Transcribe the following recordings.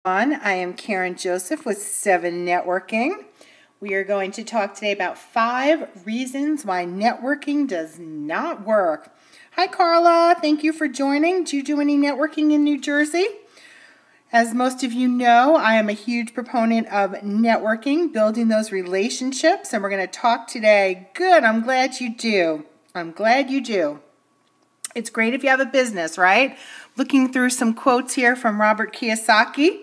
I am Karen Joseph with SEVENnetworking. We are going to talk today about 5 reasons why networking does not work. Hi Carla, thank you for joining. Do you do any networking in New Jersey? As most of you know, I am a huge proponent of networking, building those relationships, and we're going to talk today. Good, I'm glad you do. I'm glad you do. It's great if you have a business, right? Looking through some quotes here from Robert Kiyosaki.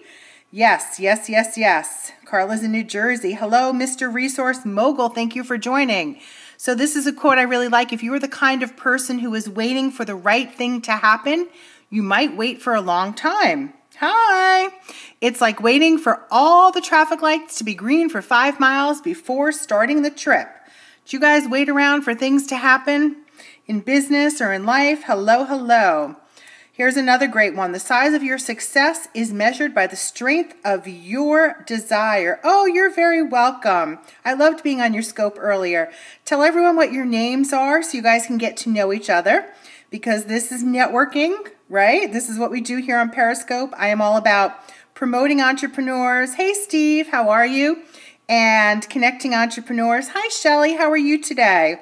Yes, yes, yes, yes. Carla's in New Jersey. Hello, Mr. Resource Mogul. Thank you for joining. So this is a quote I really like. If you are the kind of person who is waiting for the right thing to happen, you might wait for a long time. Hi. It's like waiting for all the traffic lights to be green for 5 miles before starting the trip. Do you guys wait around for things to happen in business or in life? Hello, hello. Here's another great one. The size of your success is measured by the strength of your desire. Oh, you're very welcome. I loved being on your scope earlier. Tell everyone what your names are so you guys can get to know each other, because this is networking, right? This is what we do here on Periscope. I am all about promoting entrepreneurs. Hey, Steve, how are you? And connecting entrepreneurs. Hi, Shelly, how are you today?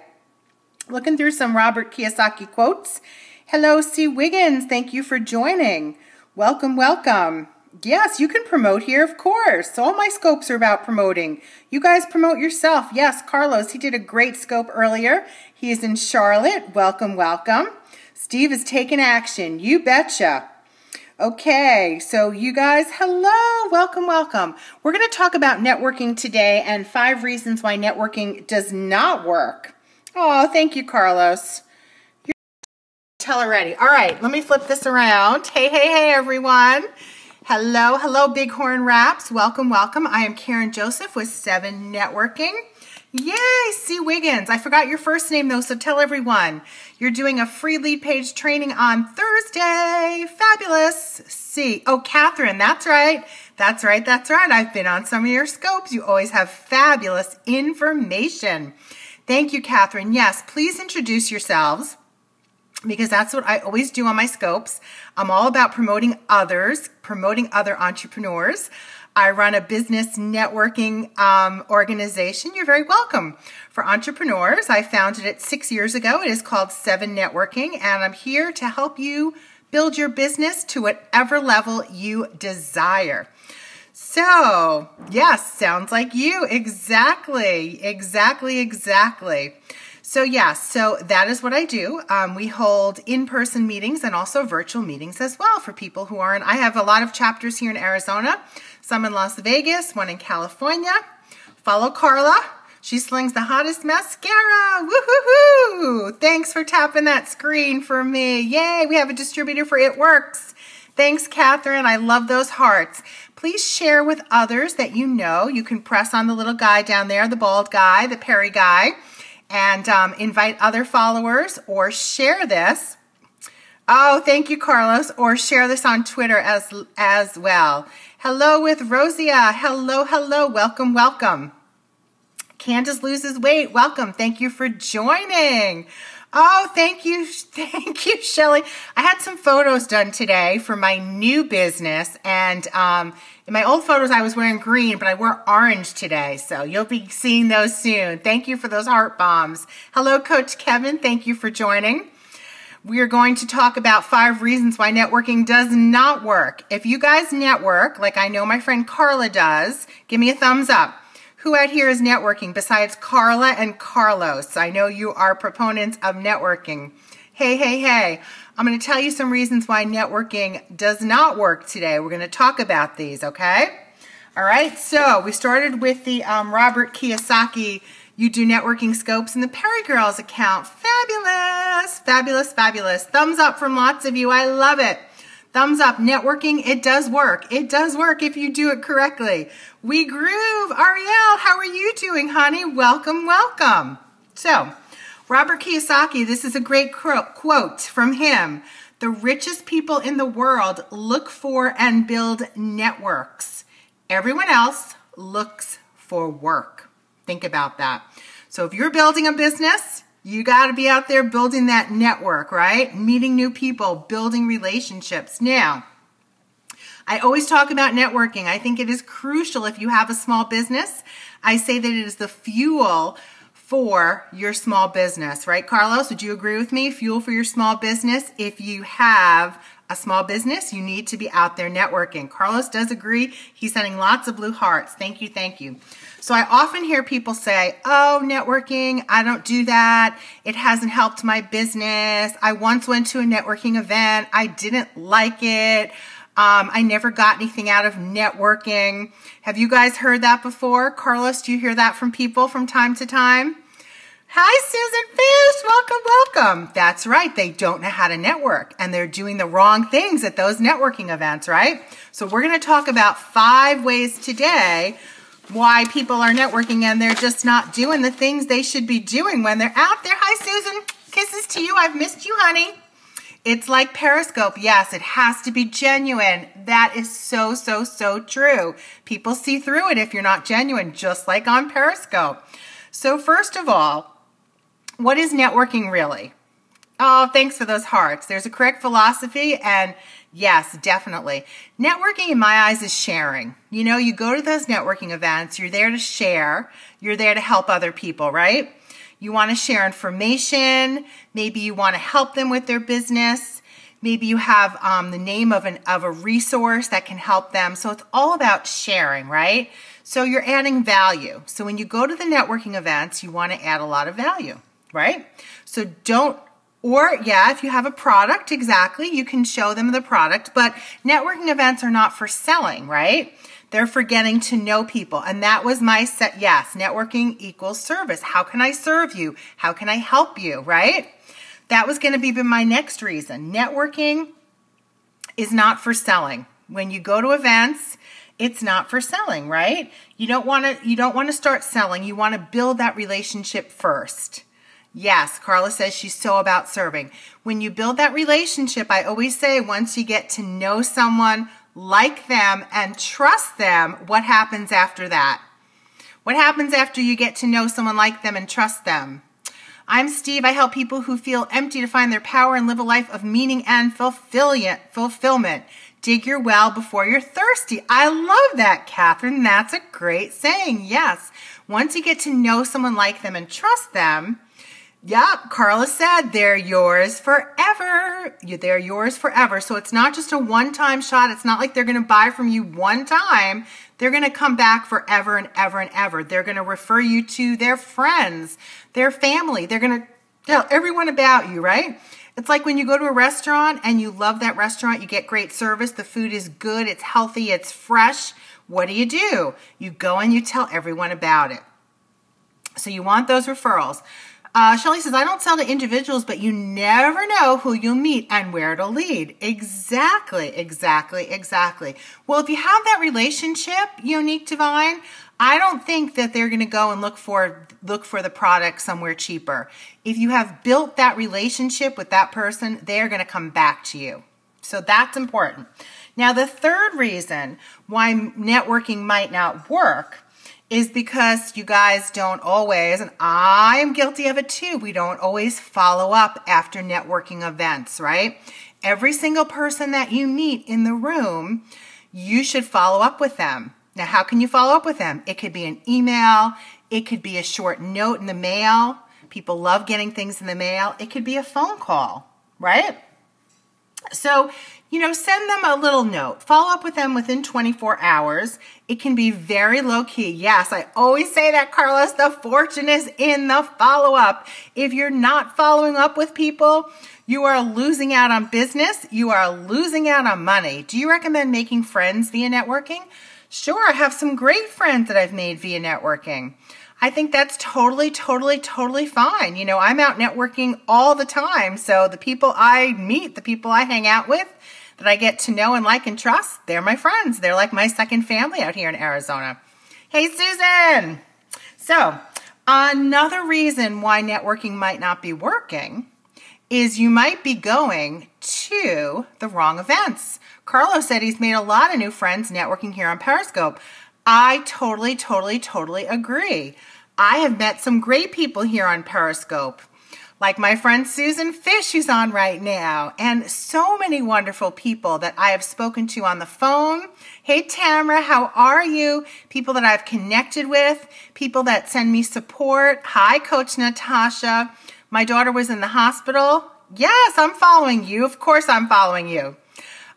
Looking through some Robert Kiyosaki quotes. Hello, C. Wiggins. Thank you for joining. Welcome, welcome. Yes, you can promote here, of course. All my scopes are about promoting. You guys promote yourself. Yes, Carlos, he did a great scope earlier. He is in Charlotte. Welcome, welcome. Steve is taking action. You betcha. Okay, so you guys, hello, welcome, welcome. We're going to talk about networking today and 5 reasons why networking does not work. Oh, thank you, Carlos. Tell already. All right, let me flip this around. Hey, hey, hey, everyone. Hello, hello, Bighorn Raps. Welcome, welcome. I am Karen Joseph with SEVENnetworking. Yay, C. Wiggins. I forgot your first name, though, so tell everyone. You're doing a free lead page training on Thursday. Fabulous. C. Oh, Catherine, that's right. That's right, that's right. I've been on some of your scopes. You always have fabulous information. Thank you, Catherine. Yes, please introduce yourselves, because that's what I always do on my scopes. I'm all about promoting others, promoting other entrepreneurs. I run a business networking organization. You're very welcome. For entrepreneurs, I founded it 6 years ago. It is called SEVENnetworking, and I'm here to help you build your business to whatever level you desire. So, yes, sounds like you. Exactly, exactly, exactly. So yes, so that is what I do. We hold in-person meetings and also virtual meetings as well for people who aren't. I have a lot of chapters here in Arizona, some in Las Vegas, one in California. Follow Carla. She slings the hottest mascara. Woo-hoo-hoo! Thanks for tapping that screen for me. Yay, we have a distributor for It Works. Thanks, Catherine. I love those hearts. Please share with others that you know. You can press on the little guy down there, the bald guy, the Perry guy, and invite other followers, or share this. Oh, thank you, Carlos. Or share this on Twitter as well. Hello with Rosia. Hello, hello. Welcome, welcome. Candace loses weight. Welcome. Thank you for joining. Oh, thank you, Shelly. I had some photos done today for my new business, and in my old photos I was wearing green, but I wore orange today, so you'll be seeing those soon. Thank you for those heart bombs. Hello, Coach Kevin. Thank you for joining. We are going to talk about 5 reasons why networking does not work. If you guys network, like I know my friend Carla does, give me a thumbs up. Who out here is networking besides Carla and Carlos? I know you are proponents of networking. Hey, hey, hey. I'm going to tell you some reasons why networking does not work today. We're going to talk about these, okay? All right, so we started with the Robert Kiyosaki You Do Networking Scopes in the Perry Girls account. Fabulous, fabulous, fabulous. Thumbs up from lots of you. I love it. Thumbs up. Networking, it does work. It does work if you do it correctly. We groove. Ariel, how are you doing, honey? Welcome, welcome. So, Robert Kiyosaki, this is a great quote from him. The richest people in the world look for and build networks. Everyone else looks for work. Think about that. So if you're building a business, you got to be out there building that network, right? Meeting new people, building relationships. Now, I always talk about networking. I think it is crucial if you have a small business. I say that it is the fuel for your small business, right, Carlos? Would you agree with me? Fuel for your small business. If you have a small business, you need to be out there networking. Carlos does agree. He's sending lots of blue hearts. Thank you, thank you. So I often hear people say, oh, networking, I don't do that. It hasn't helped my business. I once went to a networking event. I didn't like it. I never got anything out of networking. Have you guys heard that before? Carlos, do you hear that from people from time to time? Hi, Susan Fish. Welcome, welcome. That's right. They don't know how to network, and they're doing the wrong things at those networking events, right? So we're going to talk about 5 ways today why people are networking and they're just not doing the things they should be doing when they're out there. Hi, Susan. Kisses to you. I've missed you, honey. It's like Periscope. Yes, it has to be genuine. That is so, so, so true. People see through it if you're not genuine, just like on Periscope. So first of all, what is networking really? Oh, thanks for those hearts. There's a correct philosophy, and yes, definitely. Networking in my eyes is sharing. You know, you go to those networking events, you're there to share, you're there to help other people, right? You want to share information. Maybe you want to help them with their business. Maybe you have the name of a resource that can help them. So it's all about sharing, right? So you're adding value. So when you go to the networking events, you want to add a lot of value, right? So if you have a product, exactly, you can show them the product. But networking events are not for selling, right? They're for getting to know people. And that was my set. Yes, networking equals service. How can I serve you? How can I help you, right? That was going to be my next reason. Networking is not for selling. When you go to events, it's not for selling, right? You don't want to start selling. You want to build that relationship first. Yes, Carla says she's so about serving. When you build that relationship, I always say once you get to know someone, like them, and trust them, what happens after that? What happens after you get to know someone, like them, and trust them? I'm Steve. I help people who feel empty to find their power and live a life of meaning and fulfillment. Dig your well before you're thirsty. I love that, Catherine. That's a great saying. Yes. Once you get to know someone, like them, and trust them, yep, Carla said they're yours forever. They're yours forever. So it's not just a one-time shot. It's not like they're going to buy from you one time. They're going to come back forever and ever and ever. They're going to refer you to their friends, their family. They're going to tell everyone about you, right? It's like when you go to a restaurant and you love that restaurant, you get great service, the food is good, it's healthy, it's fresh. What do? You go and you tell everyone about it. So you want those referrals. Shelly says, I don't sell to individuals, but you never know who you'll meet and where it'll lead. Exactly. Well, if you have that relationship, Unique Divine, I don't think that they're going to go and look for the product somewhere cheaper. If you have built that relationship with that person, they're going to come back to you. So that's important. Now, the third reason why networking might not work is because you guys don't always, and I am guilty of it too, we don't always follow up after networking events, right? Every single person that you meet in the room, you should follow up with them. Now, how can you follow up with them? It could be an email. It could be a short note in the mail. People love getting things in the mail. It could be a phone call, right? So, send them a little note. Follow up with them within 24 hours. It can be very low-key. Yes, I always say that, Carlos. The fortune is in the follow-up. If you're not following up with people, you are losing out on business. You are losing out on money. Do you recommend making friends via networking? Sure, I have some great friends that I've made via networking. I think that's totally fine. I'm out networking all the time. So the people I meet, the people I hang out with, that I get to know and like and trust, they're my friends. They're like my second family out here in Arizona. Hey, Susan. So another reason why networking might not be working is you might be going to the wrong events. Carlos said he's made a lot of new friends networking here on Periscope. I totally agree. I have met some great people here on Periscope. like my friend Susan Fish, who's on right now, and so many wonderful people that I have spoken to on the phone. Hey, Tamara, how are you? People that I've connected with, people that send me support. Hi, Coach Natasha. My daughter was in the hospital. Yes, I'm following you. Of course I'm following you.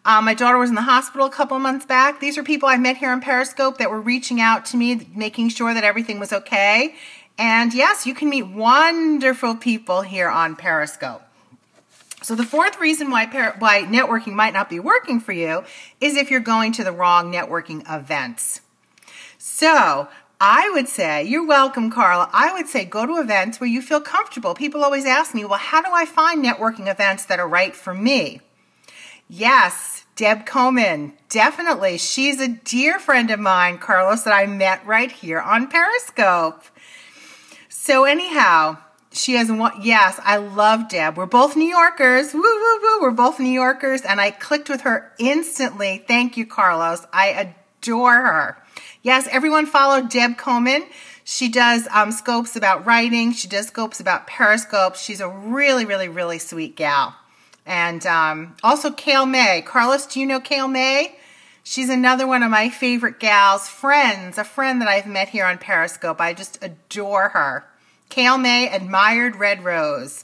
My daughter was in the hospital a couple months back. These are people I met here on Periscope that were reaching out to me, making sure that everything was okay. And yes, you can meet wonderful people here on Periscope. So the fourth reason why networking might not be working for you is if you're going to the wrong networking events. So I would say, you're welcome, Carla. I would say go to events where you feel comfortable. People always ask me, well, how do I find networking events that are right for me? Yes, Deb Coleman, definitely. She's a dear friend of mine, Carlos, that I met right here on Periscope. So anyhow, she has one. Yes, I love Deb. We're both New Yorkers. Woo, woo, woo. We're both New Yorkers, and I clicked with her instantly. Thank you, Carlos. I adore her. Yes, everyone follow Deb Coleman. She does scopes about writing. She does scopes about Periscope. She's a really, really, really sweet gal. And also Kale May. Carlos, do you know Kale May? She's another one of my favorite gals, friends, a friend that I've met here on Periscope. I just adore her. Kale May, Admired Red Rose.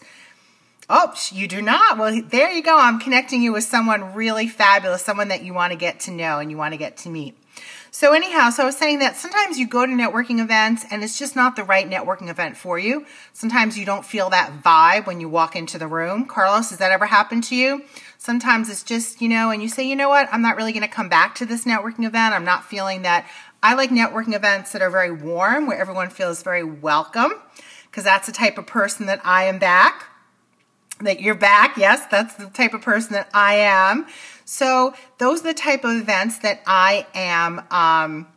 Oh, you do not? Well, there you go. I'm connecting you with someone really fabulous, someone that you want to get to know and you want to get to meet. So anyhow, so I was saying that sometimes you go to networking events and it's just not the right networking event for you. Sometimes you don't feel that vibe when you walk into the room. Carlos, has that ever happened to you? Sometimes it's just, and you say, you know what, I'm not really going to come back to this networking event. I'm not feeling that. I like networking events that are very warm, where everyone feels very welcome, because that's the type of person that I am back. That you're back, yes, that's the type of person that I am. So those are the type of events that I'm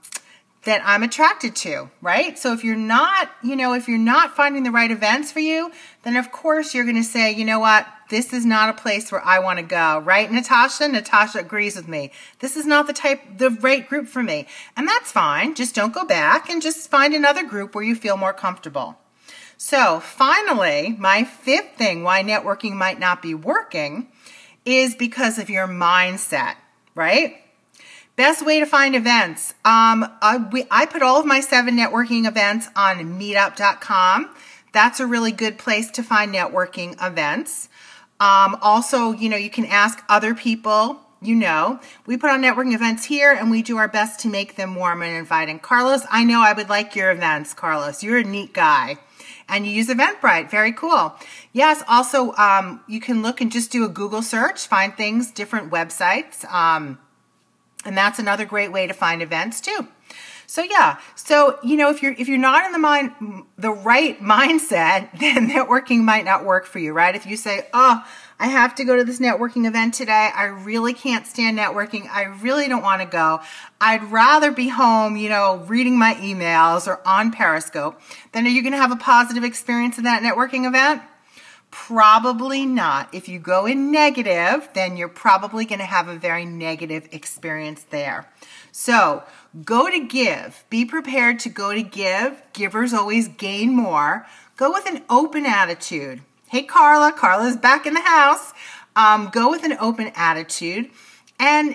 attracted to, right? So if you're not, if you're not finding the right events for you, then of course you're going to say, you know what, this is not a place where I want to go, right, Natasha? Natasha agrees with me. This is not the right group for me. And that's fine. Just don't go back and just find another group where you feel more comfortable. So finally, my fifth thing why networking might not be working is because of your mindset, right? Best way to find events. I put all of my 7 networking events on meetup.com. That's a really good place to find networking events. Also, you can ask other people. We put on networking events here and we do our best to make them warm and inviting. Carlos, I know I would like your events, Carlos. You're a neat guy. And you use Eventbrite. Very cool. Yes, also, you can look and just do a Google search, find things, different websites. And that's another great way to find events too. So yeah, so if you're not in the right mindset, then networking might not work for you, right? If you say, oh, I have to go to this networking event today. I really can't stand networking. I really don't want to go. I'd rather be home, reading my emails or on Periscope. Then are you going to have a positive experience in that networking event? Probably not. If you go in negative, then you're probably going to have a very negative experience there. So go to give. Be prepared to go to give. Givers always gain more. Go with an open attitude. Hey, Carla. Carla's back in the house. Go with an open attitude and,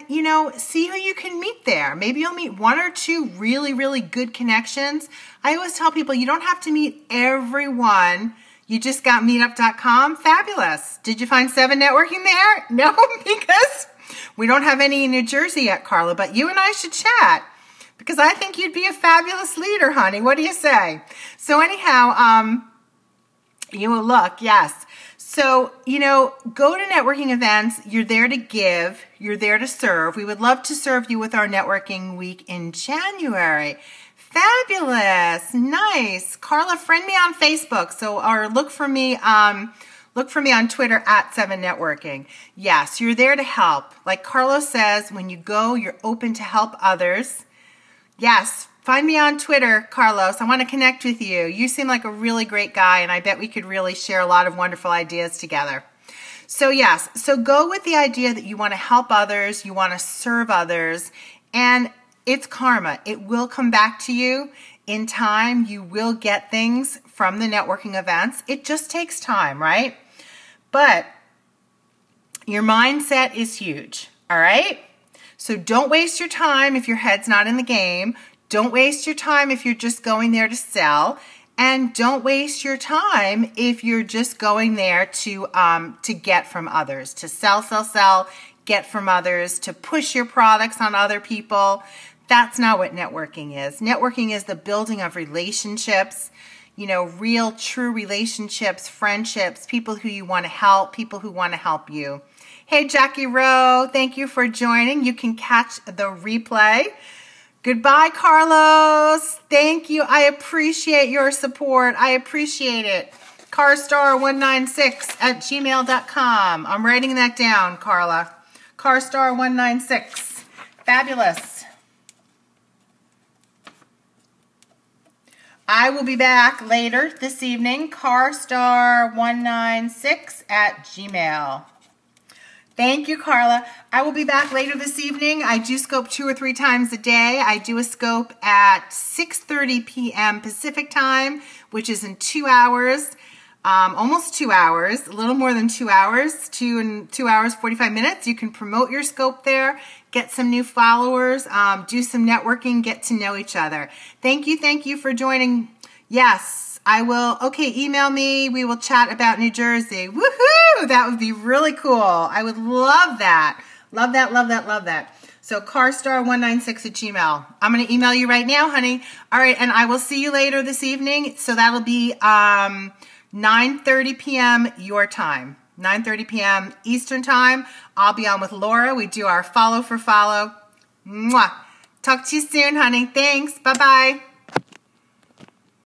see who you can meet there. Maybe you'll meet 1 or 2 really, really good connections. I always tell people you don't have to meet everyone. You just got meetup.com. Fabulous. Did you find 7networking there? No, because we don't have any in New Jersey yet, Carla, but you and I should chat because I think you'd be a fabulous leader, honey. What do you say? So anyhow, you will look, yes. So, go to networking events. You're there to give. You're there to serve. We would love to serve you with our networking week in January. Fabulous. Nice. Carla, friend me on Facebook. Or look for me on Twitter at 7networking. Yes, you're there to help. Like Carlos says, when you go, you're open to help others. Yes. Find me on Twitter, Carlos. I want to connect with you. You seem like a really great guy, and I bet we could really share a lot of wonderful ideas together. So yes, so go with the idea that you want to help others, you want to serve others, and it's karma. It will come back to you. In time, you will get things from the networking events. It just takes time, right? But your mindset is huge, all right? So don't waste your time if your head's not in the game. Don't waste your time if you're just going there to sell. And don't waste your time if you're just going there to get from others, to sell, get from others, to push your products on other people. That's not what networking is. Networking is the building of relationships, you know, real, true relationships, friendships, people who you want to help, people who want to help you. Hey, Jackie Rowe, thank you for joining. You can catch the replay. Goodbye, Carlos. Thank you. I appreciate your support. I appreciate it. carstar196@gmail.com. I'm writing that down, Carla. carstar196. Fabulous. I will be back later this evening. carstar196@gmail.com. Thank you, Carla. I will be back later this evening. I do scope 2 or 3 times a day. I do a scope at 6:30 p.m. Pacific time, which is in 2 hours, almost 2 hours, a little more than 2 hours, 2 hours, 45 minutes. You can promote your scope there, get some new followers, do some networking, get to know each other. Thank you for joining. Yes. I will, okay, email me. We will chat about New Jersey. Woohoo! That would be really cool. I would love that. Love that, love that, love that. So carstar196@gmail. I'm going to email you right now, honey. All right, and I will see you later this evening. So that'll be 9:30 p.m. your time. 9:30 p.m. Eastern time. I'll be on with Laura. We do our follow for follow. Mwah. Talk to you soon, honey. Thanks. Bye-bye.